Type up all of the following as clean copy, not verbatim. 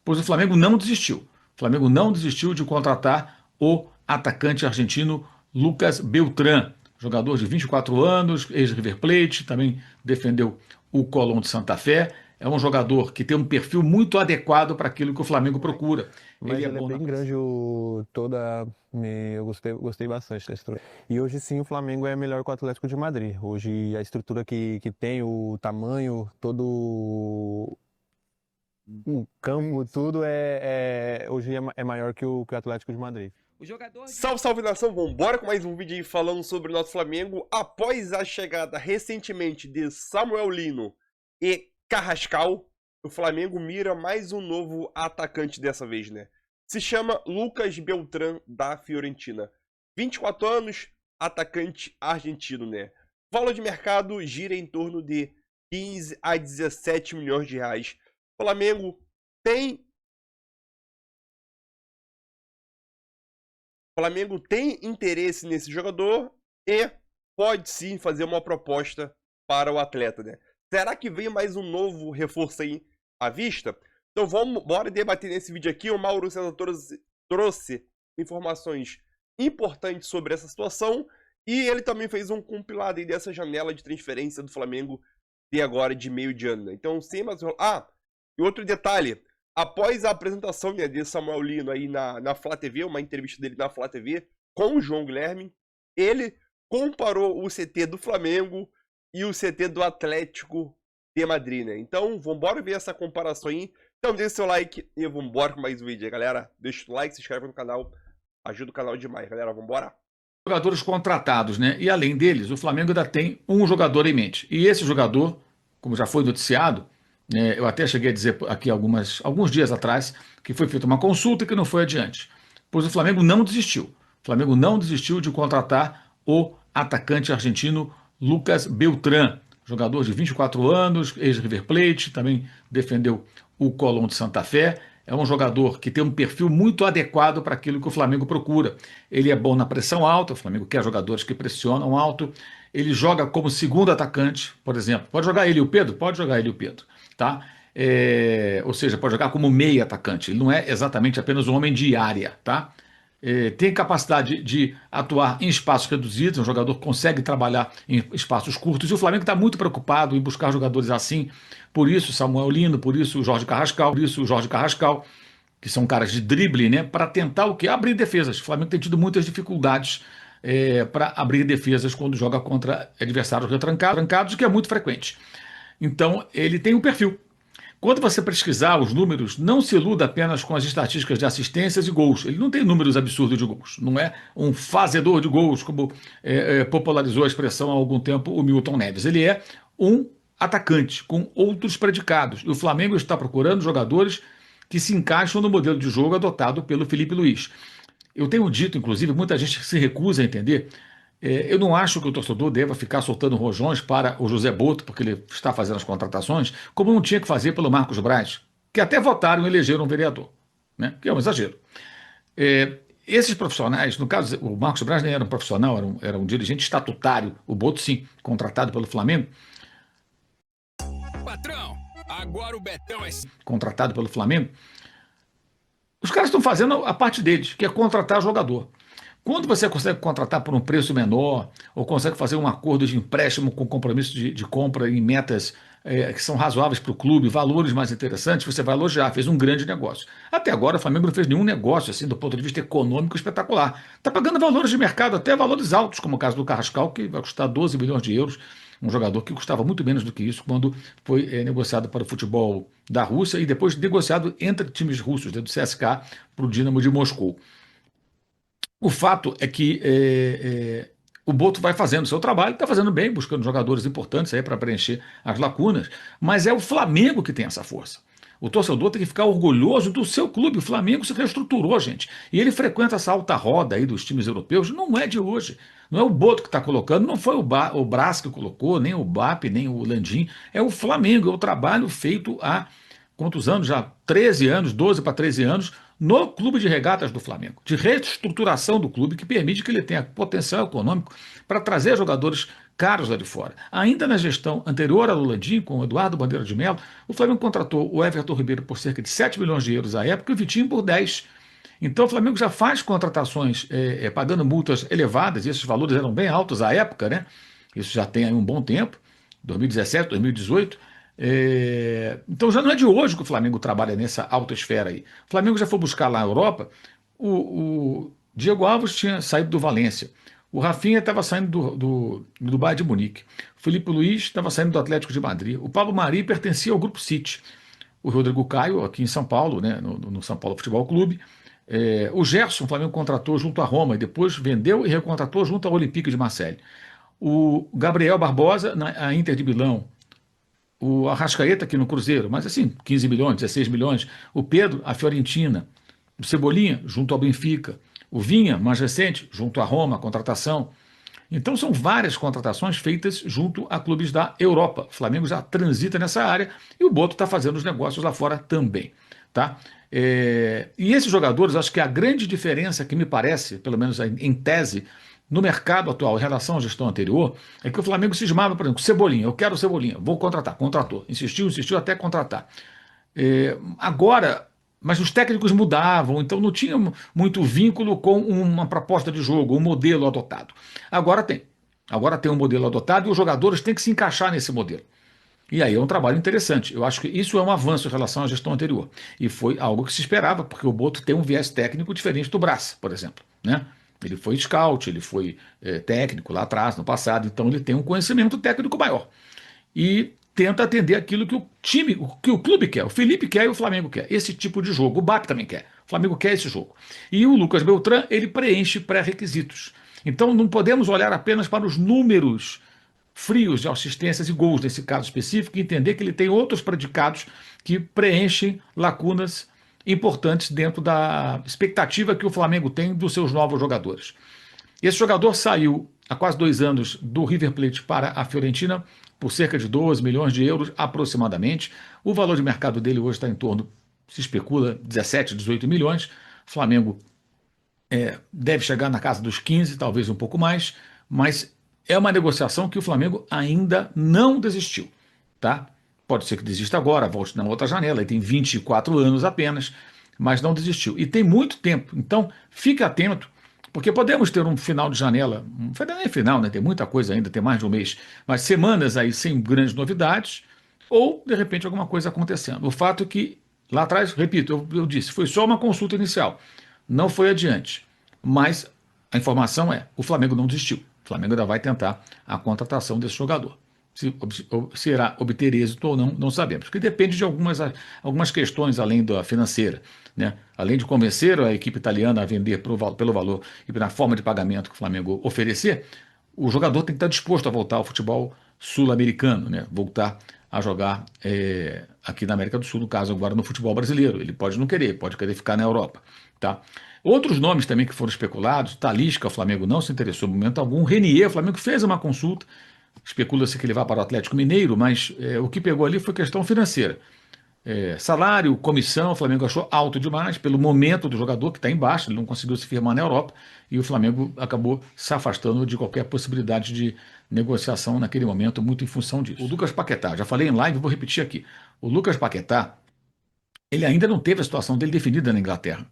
Pois o Flamengo não desistiu. O Flamengo não desistiu de contratar o atacante argentino Lucas Beltrán, jogador de 24 anos, ex-River Plate, também defendeu o Colón de Santa Fé. É um jogador que tem um perfil muito adequado para aquilo que o Flamengo procura. Ele Mas é ele é bom na bem pressão. grande, eu gostei bastante da estrutura. E hoje sim o Flamengo é melhor que o Atlético de Madrid. Hoje a estrutura que tem, o tamanho, todo o campo, tudo hoje é maior que o Atlético de Madrid. Salve, salve nação, vambora com mais um vídeo aí falando sobre o nosso Flamengo. Após a chegada recentemente de Samuel Lino e Carrascal, o Flamengo mira mais um novo atacante dessa vez, né? Se chama Lucas Beltrán da Fiorentina. 24 anos, atacante argentino, né? Valor de mercado gira em torno de 15 a 17 milhões de reais. O Flamengo tem O Flamengo tem interesse nesse jogador e pode sim fazer uma proposta para o atleta, né? Será que vem mais um novo reforço aí à vista? Então bora debater nesse vídeo aqui. O Mauro César trouxe informações importantes sobre essa situação e ele também fez um compilado aí dessa janela de transferência do Flamengo de agora de meio de ano, né? Então, sem mais... e outro detalhe. Após a apresentação, né, de Samuel Lino aí na Flá TV, uma entrevista dele na Flá TV com o João Guilherme, ele comparou o CT do Flamengo e o CT do Atlético de Madrid, né? Então, vambora ver essa comparação aí. Então, deixa seu like e vambora com mais um vídeo aí, galera. Deixa o like, se inscreve no canal, ajuda o canal demais, galera. Vambora! Jogadores contratados, né? E além deles, o Flamengo ainda tem um jogador em mente. E esse jogador, como já foi noticiado, né, eu até cheguei a dizer aqui alguns dias atrás que foi feita uma consulta e que não foi adiante. Pois o Flamengo não desistiu. O Flamengo não desistiu de contratar o atacante argentino Lucas Beltrán, jogador de 24 anos, ex-River Plate, também defendeu o Colón de Santa Fé. É um jogador que tem um perfil muito adequado para aquilo que o Flamengo procura. Ele é bom na pressão alta, o Flamengo quer jogadores que pressionam alto. Ele joga como segundo atacante, por exemplo. Pode jogar ele e o Pedro? Pode jogar ele e o Pedro, tá? Ou seja, pode jogar como meia atacante. Ele não é exatamente apenas um homem de área, tá? Tem capacidade de atuar em espaços reduzidos, um jogador que consegue trabalhar em espaços curtos, e o Flamengo está muito preocupado em buscar jogadores assim, por isso Samuel Lino, por isso o Jorge Carrascal, que são caras de drible, né, para tentar o quê? Abrir defesas. O Flamengo tem tido muitas dificuldades para abrir defesas quando joga contra adversários retrancados, que é muito frequente. Então, ele tem um perfil. Quando você pesquisar os números, não se iluda apenas com as estatísticas de assistências e gols. Ele não tem números absurdos de gols. Não é um fazedor de gols, como popularizou a expressão há algum tempo o Milton Neves. Ele é um atacante com outros predicados. E o Flamengo está procurando jogadores que se encaixam no modelo de jogo adotado pelo Felipe Luiz. Eu tenho dito, inclusive, muita gente se recusa a entender. Eu não acho que o torcedor deva ficar soltando rojões para o José Boto, porque ele está fazendo as contratações, como não tinha que fazer pelo Marcos Braz, que até votaram e elegeram um vereador, né? Que é um exagero. Esses profissionais, no caso, o Marcos Braz nem era um profissional, era um dirigente estatutário, o Boto sim, contratado pelo Flamengo, Patrão, agora o Betão é... contratado pelo Flamengo. Os caras estão fazendo a parte deles, que é contratar jogador. Quando você consegue contratar por um preço menor, ou consegue fazer um acordo de empréstimo com compromisso de compra em metas que são razoáveis para o clube, valores mais interessantes, você vai elogiar, fez um grande negócio. Até agora o Flamengo não fez nenhum negócio assim do ponto de vista econômico espetacular. Está pagando valores de mercado, até valores altos, como o caso do Carrascal, que vai custar 12 milhões de euros, um jogador que custava muito menos do que isso quando foi negociado para o futebol da Rússia e depois negociado entre times russos, do CSKA para o Dinamo de Moscou. O fato é que o Boto vai fazendo o seu trabalho, está fazendo bem, buscando jogadores importantes aí para preencher as lacunas, mas é o Flamengo que tem essa força. O torcedor tem que ficar orgulhoso do seu clube. O Flamengo se reestruturou, gente. E ele frequenta essa alta roda aí dos times europeus, não é de hoje. Não é o Boto que está colocando, não foi o Brás que colocou, nem o BAP, nem o Landim. É o Flamengo, é o trabalho feito há quantos anos já? 13 anos, 12 para 13 anos, no Clube de Regatas do Flamengo, de reestruturação do clube, que permite que ele tenha potencial econômico para trazer jogadores caros lá de fora. Ainda na gestão anterior a Landim, com o Eduardo Bandeira de Mello, o Flamengo contratou o Everton Ribeiro por cerca de 7 milhões de euros à época e o Vitinho por 10. Então o Flamengo já faz contratações pagando multas elevadas, e esses valores eram bem altos à época, né? Isso já tem aí um bom tempo, 2017, 2018. Então já não é de hoje que o Flamengo trabalha nessa alta esfera aí. O Flamengo já foi buscar lá na Europa, o Diego Alves tinha saído do Valência, o Rafinha estava saindo do Bayern de Munique, o Felipe Luiz estava saindo do Atlético de Madrid, o Pablo Mari pertencia ao Grupo City, o Rodrigo Caio aqui em São Paulo, né, no São Paulo Futebol Clube, o Gerson, o Flamengo contratou junto à Roma e depois vendeu e recontratou junto ao Olympique de Marseille. O Gabriel Barbosa na Inter de Milão, o Arrascaeta aqui no Cruzeiro, mas assim, 15 milhões, 16 milhões. O Pedro, a Fiorentina. O Cebolinha, junto ao Benfica. O Vinha, mais recente, junto à Roma, a contratação. Então são várias contratações feitas junto a clubes da Europa. O Flamengo já transita nessa área e o Boto está fazendo os negócios lá fora também. Tá? E esses jogadores, acho que a grande diferença que me parece, pelo menos em tese, no mercado atual em relação à gestão anterior, é que o Flamengo cismava, por exemplo, Cebolinha, eu quero Cebolinha, vou contratar, contratou, insistiu até contratar. Agora, mas os técnicos mudavam, então não tinha muito vínculo com uma proposta de jogo, um modelo adotado. Agora tem um modelo adotado e os jogadores têm que se encaixar nesse modelo. E aí é um trabalho interessante. Eu acho que isso é um avanço em relação à gestão anterior. E foi algo que se esperava, porque o Boto tem um viés técnico diferente do Brás, por exemplo, né? Ele foi scout, ele foi técnico lá atrás, no passado, então ele tem um conhecimento técnico maior. E tenta atender aquilo que o time, que o clube quer, o Felipe quer e o Flamengo quer. Esse tipo de jogo. O BAP também quer. O Flamengo quer esse jogo. E o Lucas Beltrán, ele preenche pré-requisitos. Então não podemos olhar apenas para os números frios de assistências e gols nesse caso específico e entender que ele tem outros predicados que preenchem lacunas importantes dentro da expectativa que o Flamengo tem dos seus novos jogadores. Esse jogador saiu há quase 2 anos do River Plate para a Fiorentina por cerca de 12 milhões de euros aproximadamente. O valor de mercado dele hoje está em torno, se especula, 17, 18 milhões. O Flamengo deve chegar na casa dos 15, talvez um pouco mais, mas é uma negociação que o Flamengo ainda não desistiu, tá? Pode ser que desista agora, volte na outra janela, ele tem 24 anos apenas, mas não desistiu. E tem muito tempo, então fique atento, porque podemos ter um final de janela, não é final, né? Tem muita coisa ainda, tem mais de um mês, mas semanas aí sem grandes novidades, ou de repente alguma coisa acontecendo. O fato é que, lá atrás, repito, eu disse, foi só uma consulta inicial, não foi adiante, mas a informação é, o Flamengo não desistiu, o Flamengo ainda vai tentar a contratação desse jogador. Se irá obter êxito ou não, não sabemos, porque depende de algumas questões além da financeira, né? Além de convencer a equipe italiana a vender pelo valor e na forma de pagamento que o Flamengo oferecer, o jogador tem que estar disposto a voltar ao futebol sul-americano, né? Voltar a jogar aqui na América do Sul, no caso agora no futebol brasileiro. Ele pode não querer, pode querer ficar na Europa, tá? Outros nomes também que foram especulados, Talisca, o Flamengo não se interessou em momento algum, Renier, o Flamengo fez uma consulta, especula-se que ele vá para o Atlético Mineiro, mas o que pegou ali foi questão financeira. Salário, comissão, o Flamengo achou alto demais pelo momento do jogador que está embaixo, ele não conseguiu se firmar na Europa e o Flamengo acabou se afastando de qualquer possibilidade de negociação naquele momento, muito em função disso. O Lucas Paquetá, já falei em live, vou repetir aqui. O Lucas Paquetá, ele ainda não teve a situação dele definida na Inglaterra.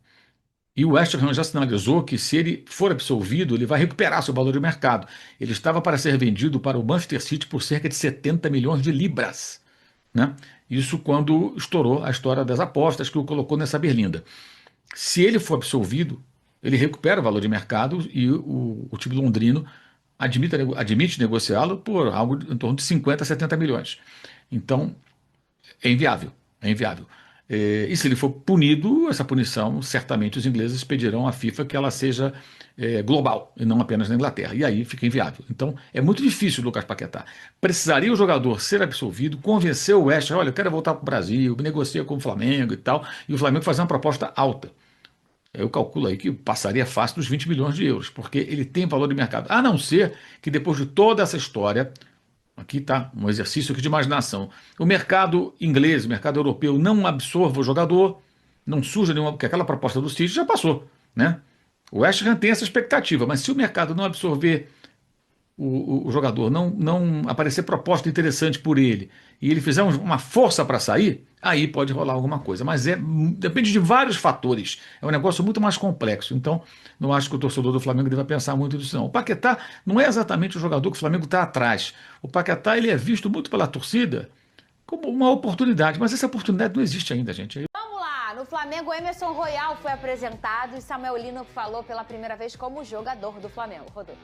E o West Ham já sinalizou que se ele for absolvido, ele vai recuperar seu valor de mercado. Ele estava para ser vendido para o Manchester City por cerca de 70 milhões de libras, né? Isso quando estourou a história das apostas que o colocou nessa berlinda. Se ele for absolvido, ele recupera o valor de mercado e o time londrino admite negociá-lo por algo em torno de 50 a 70 milhões. Então, é inviável, é inviável. E se ele for punido, essa punição, certamente os ingleses pedirão à FIFA que ela seja global, e não apenas na Inglaterra. E aí fica inviável. Então, é muito difícil o Lucas Paquetá. Precisaria o jogador ser absolvido, convencer o West Ham, olha, eu quero voltar para o Brasil, negocia com o Flamengo e tal, e o Flamengo fazer uma proposta alta. Eu calculo aí que passaria fácil dos 20 milhões de euros, porque ele tem valor de mercado. A não ser que depois de toda essa história, aqui está um exercício aqui de imaginação, o mercado inglês, o mercado europeu não absorva o jogador, não surja nenhuma, porque aquela proposta do City já passou, né? O West Ham tem essa expectativa, mas se o mercado não absorver o jogador não aparecer proposta interessante por ele e ele fizer uma força para sair, aí pode rolar alguma coisa. Mas depende de vários fatores. É um negócio muito mais complexo. Então, não acho que o torcedor do Flamengo deva pensar muito nisso, não. O Paquetá não é exatamente o jogador que o Flamengo está atrás. O Paquetá ele é visto muito pela torcida como uma oportunidade, mas essa oportunidade não existe ainda, gente. Vamos lá, no Flamengo, Emerson Royal foi apresentado e Samuel Lino falou pela primeira vez como jogador do Flamengo. Rodolfo.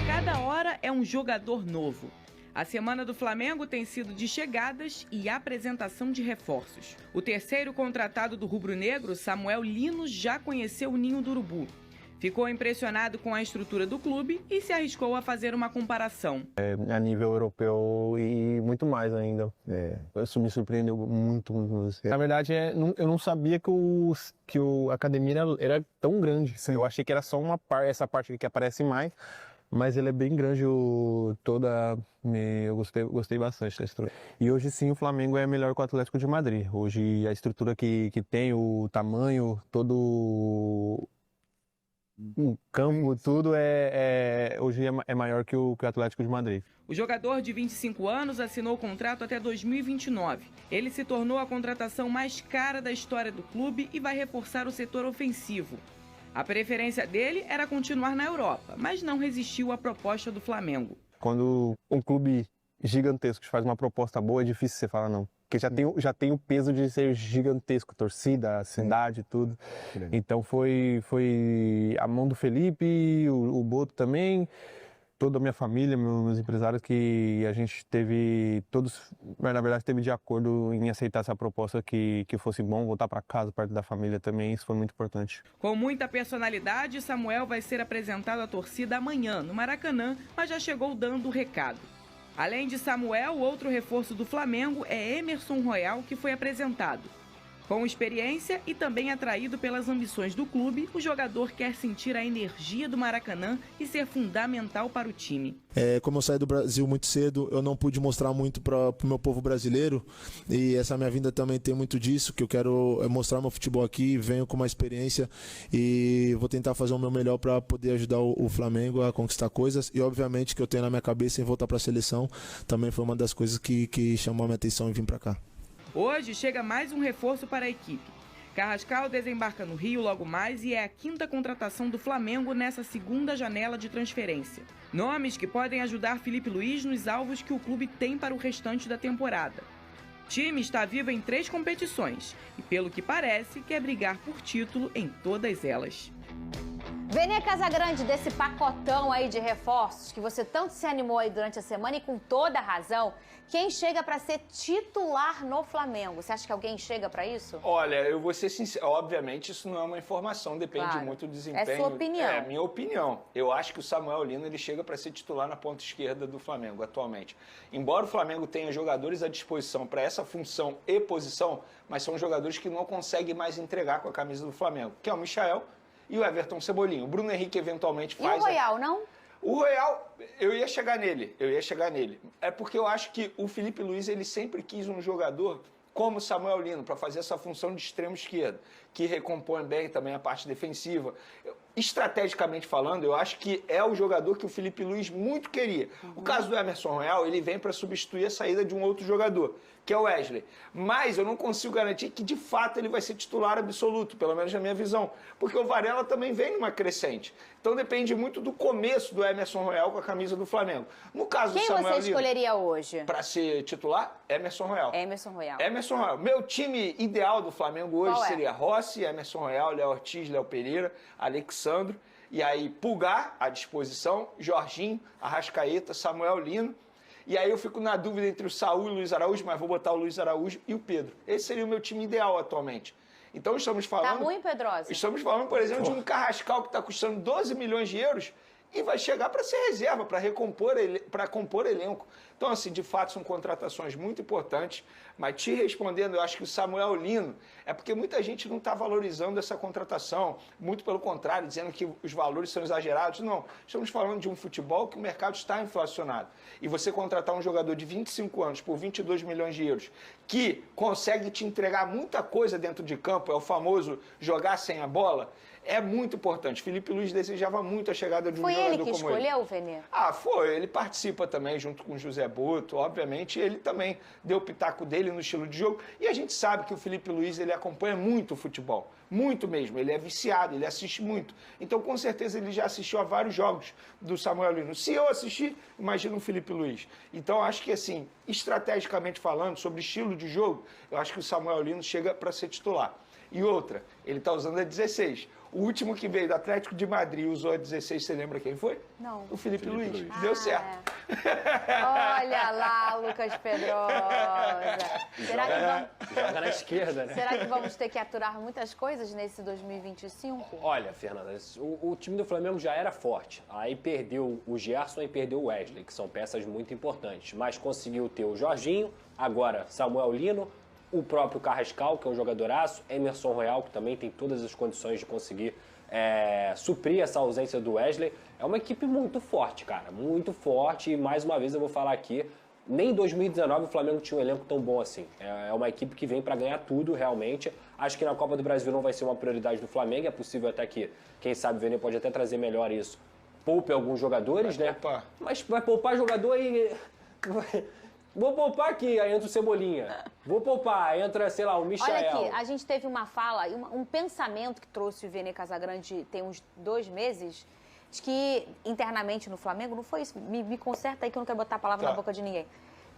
Cada hora é um jogador novo. A semana do Flamengo tem sido de chegadas e apresentação de reforços. O terceiro contratado do rubro-negro, Samuel Lino, já conheceu o Ninho do Urubu. Ficou impressionado com a estrutura do clube e se arriscou a fazer uma comparação. A nível europeu e muito mais ainda. Isso me surpreendeu muito. Na verdade, eu não sabia que a academia era tão grande. Eu achei que era só essa parte aqui que aparece mais. Mas ele é bem grande, eu gostei bastante da estrutura. E hoje sim o Flamengo é melhor que o Atlético de Madrid. Hoje a estrutura que tem, o tamanho, todo o campo, tudo hoje é maior que o Atlético de Madrid. O jogador de 25 anos assinou o contrato até 2029. Ele se tornou a contratação mais cara da história do clube e vai reforçar o setor ofensivo. A preferência dele era continuar na Europa, mas não resistiu à proposta do Flamengo. Quando um clube gigantesco faz uma proposta boa, é difícil você falar não. Porque já tem o peso de ser gigantesco, torcida, cidade, tudo. Então foi a mão do Felipe, o Boto também, toda a minha família, meus empresários, que a gente na verdade, teve de acordo em aceitar essa proposta que fosse bom, voltar para casa, perto da família também, isso foi muito importante. Com muita personalidade, Samuel vai ser apresentado à torcida amanhã, no Maracanã, mas já chegou dando o recado. Além de Samuel, o outro reforço do Flamengo é Emerson Royal, que foi apresentado. Com experiência e também atraído pelas ambições do clube, o jogador quer sentir a energia do Maracanã e ser fundamental para o time. Como eu saí do Brasil muito cedo, eu não pude mostrar muito para o meu povo brasileiro, e essa minha vinda também tem muito disso, que eu quero mostrar meu futebol aqui, venho com uma experiência e vou tentar fazer o meu melhor para poder ajudar o Flamengo a conquistar coisas, e obviamente que eu tenho na minha cabeça em voltar para a seleção, também foi uma das coisas que chamou a minha atenção em vir para cá. Hoje chega mais um reforço para a equipe. Carrascal desembarca no Rio logo mais e é a quinta contratação do Flamengo nessa segunda janela de transferência. Nomes que podem ajudar Felipe Luiz nos alvos que o clube tem para o restante da temporada. O time está vivo em 3 competições e, pelo que parece, quer brigar por título em todas elas. Vene Casagrande, desse pacotão aí de reforços que você tanto se animou aí durante a semana e com toda a razão, quem chega para ser titular no Flamengo? Você acha que alguém chega para isso? Olha, eu vou ser sincero, obviamente isso não é uma informação, depende muito do desempenho. É sua opinião. É minha opinião. Eu acho que o Samuel Lino ele chega para ser titular na ponta esquerda do Flamengo atualmente. Embora o Flamengo tenha jogadores à disposição para essa função e posição, mas são jogadores que não conseguem mais entregar com a camisa do Flamengo, que é o Michael e o Everton Cebolinha. O Bruno Henrique eventualmente faz... E o Royal, não? O Royal, eu ia chegar nele. É porque eu acho que o Felipe Luiz, ele sempre quis um jogador como o Samuel Lino, para fazer essa função de extremo esquerdo, que recompõe bem também a parte defensiva. Estrategicamente falando, eu acho que é o jogador que o Felipe Luiz muito queria. O caso do Emerson Royal, ele vem para substituir a saída de um outro jogador, que é o Wesley. Mas eu não consigo garantir que, de fato, ele vai ser titular absoluto, pelo menos na minha visão. Porque o Varela também vem numa crescente. Então depende muito do começo do Emerson Royal com a camisa do Flamengo. No caso do Samuel Lino... Quem você escolheria hoje? Para ser titular? Emerson Royal. Emerson Royal. Emerson Royal. Meu time ideal do Flamengo hoje seria Rossi, Emerson Royal, Léo Ortiz, Léo Pereira, Alexandro. E aí Pulgar à disposição, Jorginho, Arrascaeta, Samuel Lino. E aí eu fico na dúvida entre o Saúl e o Luiz Araújo, mas vou botar o Luiz Araújo e o Pedro. Esse seria o meu time ideal atualmente. Então estamos falando... Tá ruim, Pedrosa? Estamos falando, por exemplo, de um Carrascal que está custando 12 milhões de euros e vai chegar para ser reserva, para compor elenco. Então, assim, de fato, são contratações muito importantes, mas te respondendo, eu acho que o Samuel Lino, é porque muita gente não está valorizando essa contratação, muito pelo contrário, dizendo que os valores são exagerados. Não, estamos falando de um futebol que o mercado está inflacionado. E você contratar um jogador de 25 anos por 22 milhões de euros, que consegue te entregar muita coisa dentro de campo, é o famoso jogar sem a bola, é muito importante. Filipe Luís desejava muito a chegada de um jogador como ele. Foi ele que escolheu, Vene? Ah, foi. Ele participa também junto com o José Boto. Obviamente, ele também deu o pitaco dele no estilo de jogo. E a gente sabe que o Filipe Luís, ele acompanha muito o futebol. Muito mesmo. Ele é viciado, ele assiste muito. Então, com certeza, ele já assistiu a vários jogos do Samuel Lino. Se eu assistir, imagina o Filipe Luís. Então, acho que, assim, estrategicamente falando, sobre estilo de jogo, eu acho que o Samuel Lino chega para ser titular. E outra, ele está usando a 16. O último que veio do Atlético de Madrid e usou a 16, você lembra quem foi? Não. O Filipe Luís. Deu certo. Olha lá, Lucas Pedrosa. Joga na esquerda, né? Será que vamos ter que aturar muitas coisas nesse 2025? Olha, Fernanda, o time do Flamengo já era forte. Aí perdeu o Gerson e perdeu o Wesley, que são peças muito importantes. Mas conseguiu ter o Jorginho, agora Samuel Lino, o próprio Carrascal, que é um jogadoraço, Emerson Royal, que também tem todas as condições de conseguir suprir essa ausência do Wesley. É uma equipe muito forte, cara, muito forte. E mais uma vez eu vou falar aqui, nem em 2019 o Flamengo tinha um elenco tão bom assim. É uma equipe que vem para ganhar tudo, realmente. Acho que na Copa do Brasil não vai ser uma prioridade do Flamengo, é possível até que, quem sabe, o Vene pode até trazer melhor isso. Poupe alguns jogadores, né? Mas vai poupar jogador e... Vou poupar aqui, aí entra o Cebolinha. Vou poupar, entra, sei lá, o Michael. Olha aqui, a gente teve uma fala, um pensamento que trouxe o Vene Casagrande tem uns 2 meses, de que internamente no Flamengo, não foi isso, me conserta aí que eu não quero botar a palavra na boca de ninguém,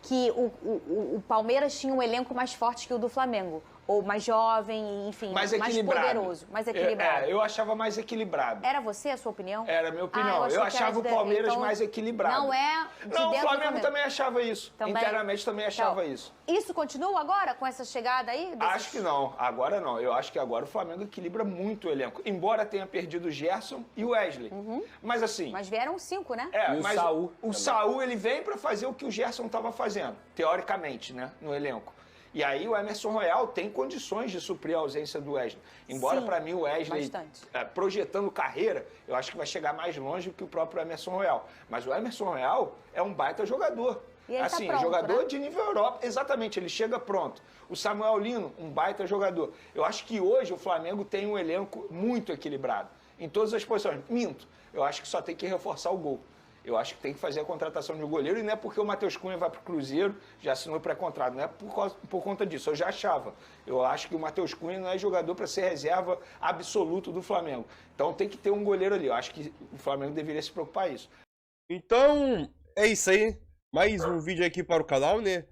que o Palmeiras tinha um elenco mais forte que o do Flamengo. Ou mais jovem, enfim, mais poderoso, mais equilibrado. Eu achava mais equilibrado. Era você, a sua opinião? Era a minha opinião. Eu achava o Palmeiras mais equilibrado. Não é de Não, o dentro Flamengo também achava isso. Internamente também achava isso. Isso continua agora, com essa chegada aí? Acho que não. Agora não. Eu acho que agora o Flamengo equilibra muito o elenco. Embora tenha perdido o Gerson e o Wesley. Mas assim... Mas vieram 5, né? E mas o Saul. O Saul, ele vem pra fazer o que o Gerson estava fazendo, teoricamente, né? No elenco. E aí o Emerson Royal tem condições de suprir a ausência do Wesley. Embora para mim o Wesley, projetando carreira, eu acho que vai chegar mais longe que o próprio Emerson Royal. Mas o Emerson Royal é um baita jogador. E ele assim, tá pronto, jogador, né? de nível Europa. Exatamente, ele chega pronto. O Samuel Lino, um baita jogador. Eu acho que hoje o Flamengo tem um elenco muito equilibrado. Em todas as posições. Minto. Eu acho que só tem que reforçar o gol. Eu acho que tem que fazer a contratação de um goleiro, e não é porque o Matheus Cunha vai para o Cruzeiro, já assinou pré-contrato, não é por conta disso, eu já achava. Eu acho que o Matheus Cunha não é jogador para ser reserva absoluto do Flamengo. Então tem que ter um goleiro ali, eu acho que o Flamengo deveria se preocupar com isso. Então, é isso aí. Mais um vídeo aqui para o canal, né?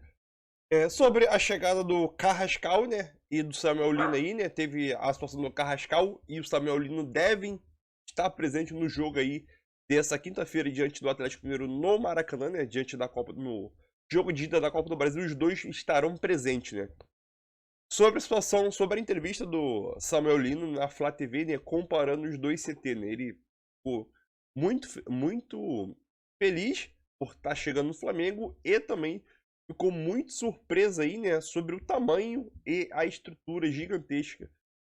Sobre a chegada do Carrascal, né? E do Samuel Lino aí, né? Teve a situação do Carrascal e o Samuel Lino devem estar presentes no jogo aí dessa quinta-feira diante do Atlético Mineiro no Maracanã, né? Diante da Copa, no jogo de ida da Copa do Brasil, os dois estarão presentes, né? Sobre a situação, sobre a entrevista do Samuel Lino na Flá TV, né? Comparando os dois CT, né? Ele ficou muito feliz por estar chegando no Flamengo e também ficou muito surpreso aí, né? Sobre o tamanho e a estrutura gigantesca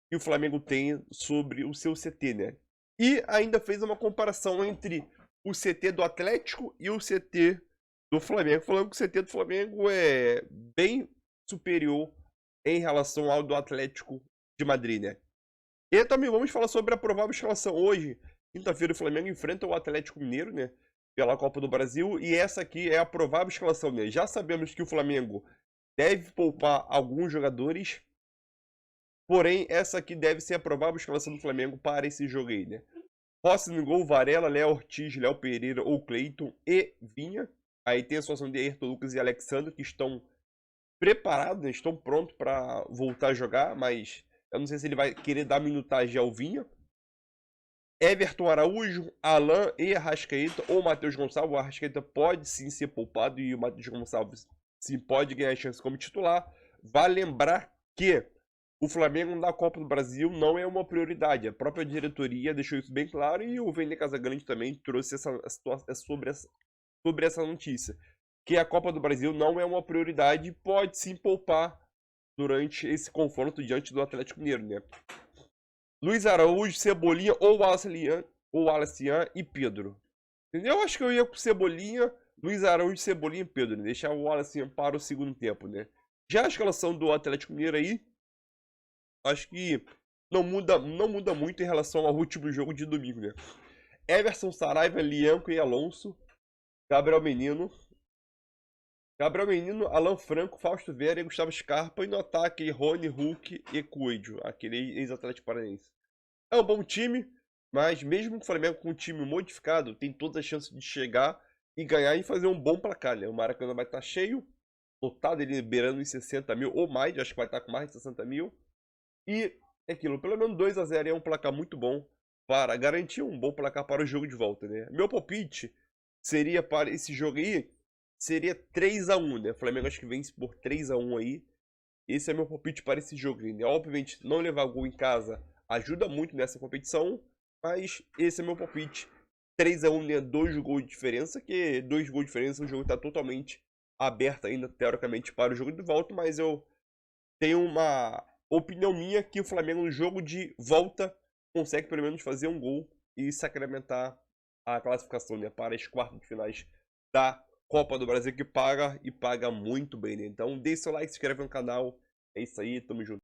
que o Flamengo tem sobre o seu CT, né? E ainda fez uma comparação entre o CT do Atlético e o CT do Flamengo, falando que o CT do Flamengo é bem superior em relação ao do Atlético de Madrid, né? E também vamos falar sobre a provável escalação. Hoje, quinta-feira, o Flamengo enfrenta o Atlético Mineiro, né? Pela Copa do Brasil, e essa aqui é a provável escalação, né? Já sabemos que o Flamengo deve poupar alguns jogadores, porém, essa aqui deve ser a provável escalação do Flamengo para esse jogo aí, né? Rossi no gol, Varela, Léo Ortiz, Léo Pereira ou Cleiton e Vinha. Aí tem a situação de Ayrton Lucas e Alexandre, que estão preparados, né? Estão prontos para voltar a jogar, mas eu não sei se ele vai querer dar minutagem ao Vinha. Everton Araújo, Alan e Arrascaeta ou Matheus Gonçalves. O Arrascaeta pode sim ser poupado e o Matheus Gonçalves sim pode ganhar chance como titular. Vale lembrar que o Flamengo na Copa do Brasil não é uma prioridade. A própria diretoria deixou isso bem claro e o Vene Casagrande também trouxe sobre essa notícia. que a Copa do Brasil não é uma prioridade e pode sim poupar durante esse confronto diante do Atlético Mineiro, né? Luiz Araújo, Cebolinha ou Wallace e Pedro. Entendeu? Eu acho que eu ia com Cebolinha, Luiz Araújo, Cebolinha e Pedro, né? Deixar o Wallace para o segundo tempo, né? Já a escalação do Atlético Mineiro aí, acho que não muda muito em relação ao último jogo de domingo, né? Everson, Saraiva, Lianco e Alonso, Gabriel Menino, Alan Franco, Fausto Vera e Gustavo Scarpa. E no ataque, Rony, Hulk e Coelho, aquele ex-Atlético Paranaense. É um bom time, mas mesmo com o Flamengo com um time modificado, tem todas as chances de chegar e ganhar e fazer um bom placar, né? O Maracanã vai estar cheio, lotado, ele beirando os 60 mil ou mais, acho que vai estar com mais de 60 mil. E é aquilo, pelo menos 2-0 é um placar muito bom para garantir um bom placar para o jogo de volta, né? Meu palpite seria para esse jogo aí, seria 3-1, né? O Flamengo acho que vence por 3-1 aí. Esse é meu palpite para esse jogo, né? Obviamente, não levar gol em casa ajuda muito nessa competição, mas esse é meu palpite. 3-1, né? 2 gols de diferença, que 2 gols de diferença, o jogo está totalmente aberto ainda, teoricamente, para o jogo de volta, mas eu tenho uma opinião minha que o Flamengo no jogo de volta consegue pelo menos fazer um gol e sacramentar a classificação, né? Para as quartas de finais da Copa do Brasil, que paga e paga muito bem, né? Então deixa seu like, se inscreve no canal. É isso aí, tamo junto.